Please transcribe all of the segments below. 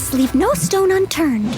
must leave no stone unturned.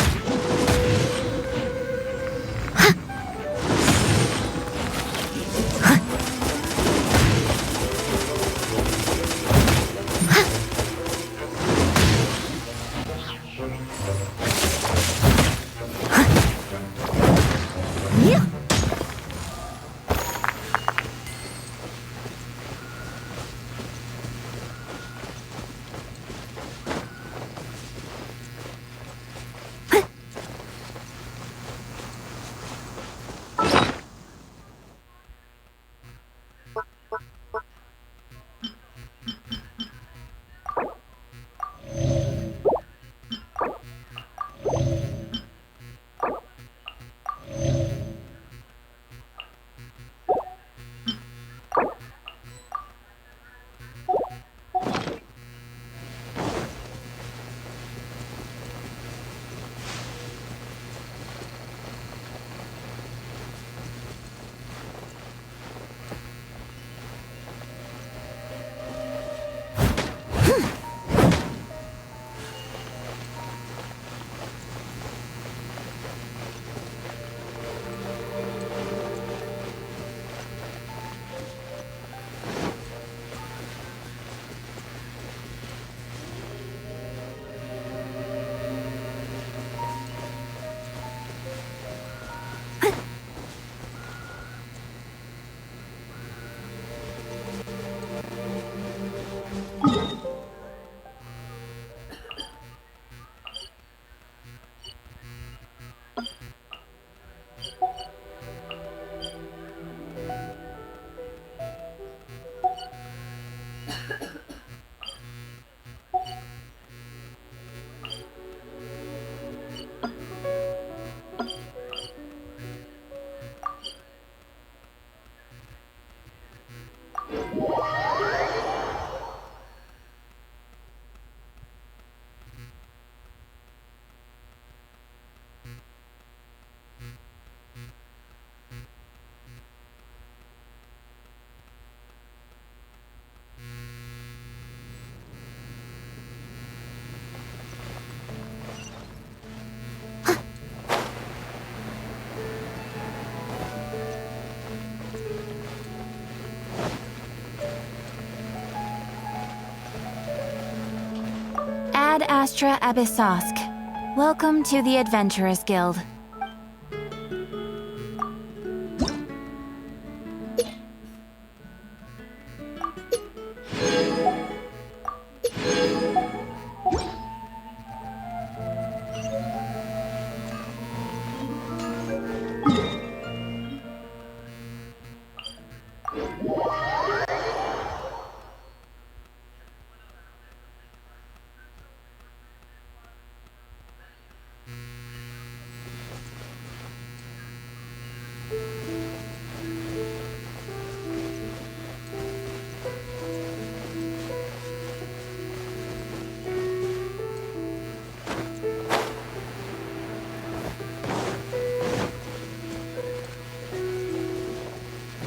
Ad Astra Abyssosk. Welcome to the Adventurers Guild.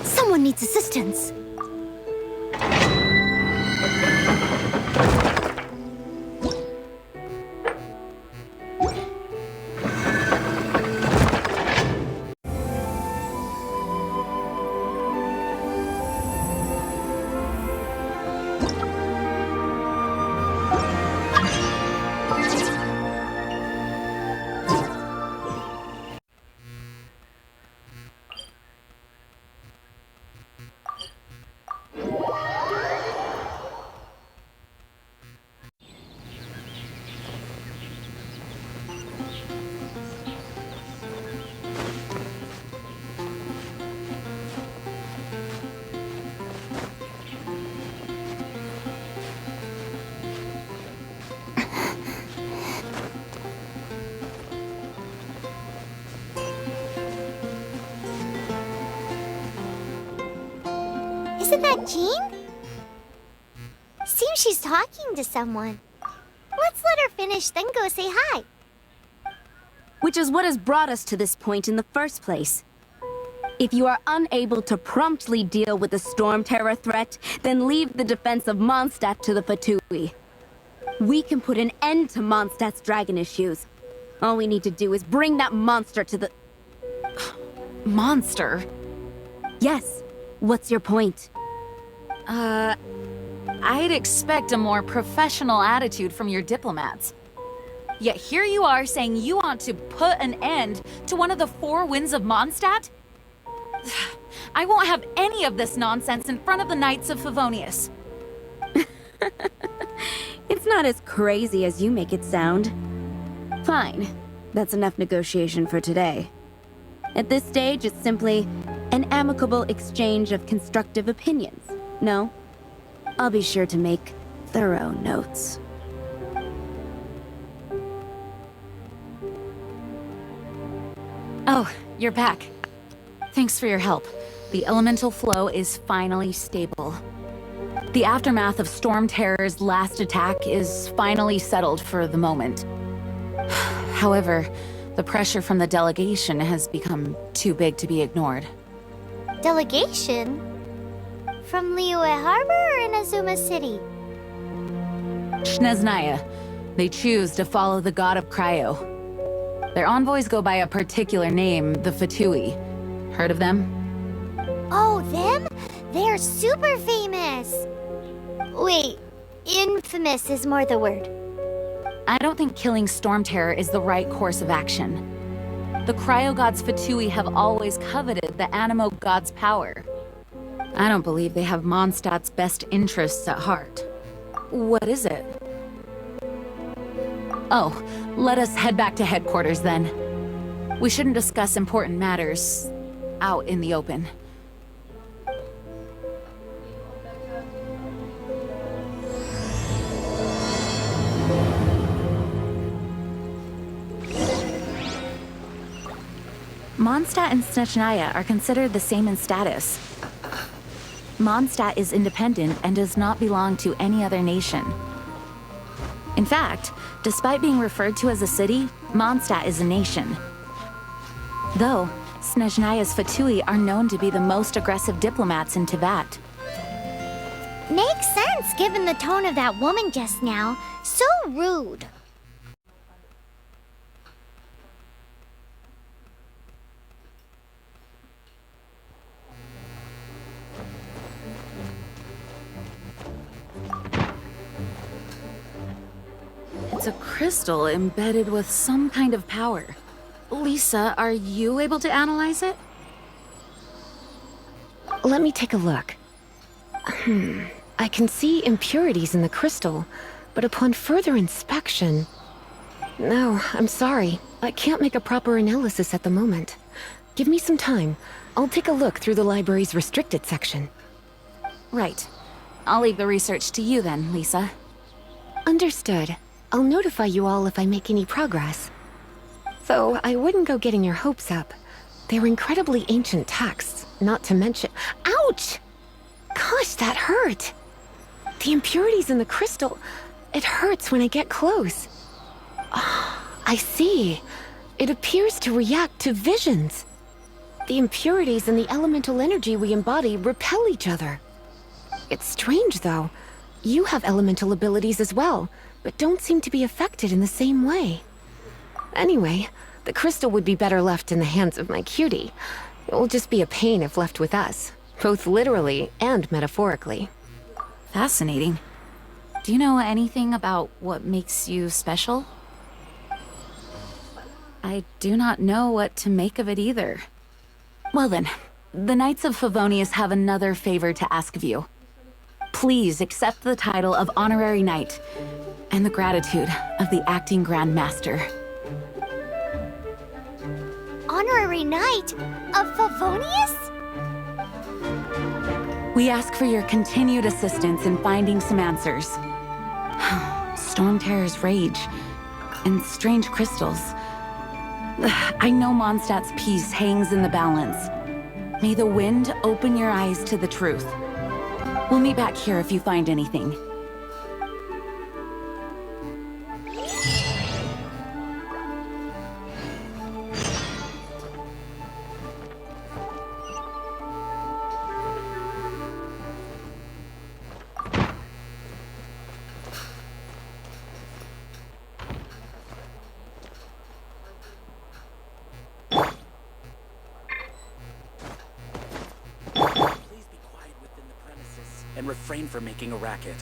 Someone needs assistance. Isn't that Jean? Seems she's talking to someone. Let's let her finish, then go say hi. Which is what has brought us to this point in the first place. If you are unable to promptly deal with the Storm Terror threat, then leave the defense of Mondstadt to the Fatui. we can put an end to Mondstadt's dragon issues. All we need to do is bring that monster to the... Monster? Yes. What's your point? I'd expect a more professional attitude from your diplomats. Yet here you are saying you want to put an end to one of the four winds of Mondstadt? I won't have any of this nonsense in front of the Knights of Favonius. It's not as crazy as you make it sound. Fine. That's enough negotiation for today. At this stage, it's simply an amicable exchange of constructive opinions. No? I'll be sure to make thorough notes. Oh, you're back. Thanks for your help. The elemental flow is finally stable. The aftermath of Storm Terror's last attack is finally settled for the moment. However, the pressure from the delegation has become too big to be ignored. Delegation? From Liyue Harbor or Inazuma City? Snezhnaya. They choose to follow the god of Cryo. Their envoys go by a particular name, the Fatui. Heard of them? Oh, them? They're super famous! Wait, infamous is more the word. I don't think killing Storm Terror is the right course of action. The Cryo God's Fatui have always coveted the Animo God's power. I don't believe they have Mondstadt's best interests at heart. What is it? Oh, let us head back to headquarters then. We shouldn't discuss important matters out in the open. Mondstadt and Snezhnaya are considered the same in status. Mondstadt is independent and does not belong to any other nation. In fact, despite being referred to as a city, Mondstadt is a nation. Though, Snezhnaya's Fatui are known to be the most aggressive diplomats in Teyvat. Makes sense given the tone of that woman just now. So rude. It's a crystal embedded with some kind of power. Lisa, are you able to analyze it? Let me take a look. I can see impurities in the crystal, but upon further inspection... No, I'm sorry. I can't make a proper analysis at the moment. Give me some time. I'll take a look through the library's restricted section. Right. I'll leave the research to you then, Lisa. Understood. I'll notify you all if I make any progress. Though, I wouldn't go getting your hopes up. They're incredibly ancient texts, not to mention... Ouch! Gosh, that hurt! The impurities in the crystal... It hurts when I get close. Ah, I see. It appears to react to visions. The impurities and the elemental energy we embody repel each other. It's strange, though. You have elemental abilities as well, but don't seem to be affected in the same way. Anyway, the crystal would be better left in the hands of my cutie. It will just be a pain if left with us, both literally and metaphorically. Fascinating. Do you know anything about what makes you special? I do not know what to make of it either. Well then, the Knights of Favonius have another favor to ask of you. Please accept the title of Honorary Knight, and the gratitude of the Acting Grand Master. Honorary Knight of Favonius? We ask for your continued assistance in finding some answers. Storm Terror's rage, and strange crystals. I know Mondstadt's peace hangs in the balance. May the wind open your eyes to the truth. We'll meet back here if you find anything. and refrain from making a racket.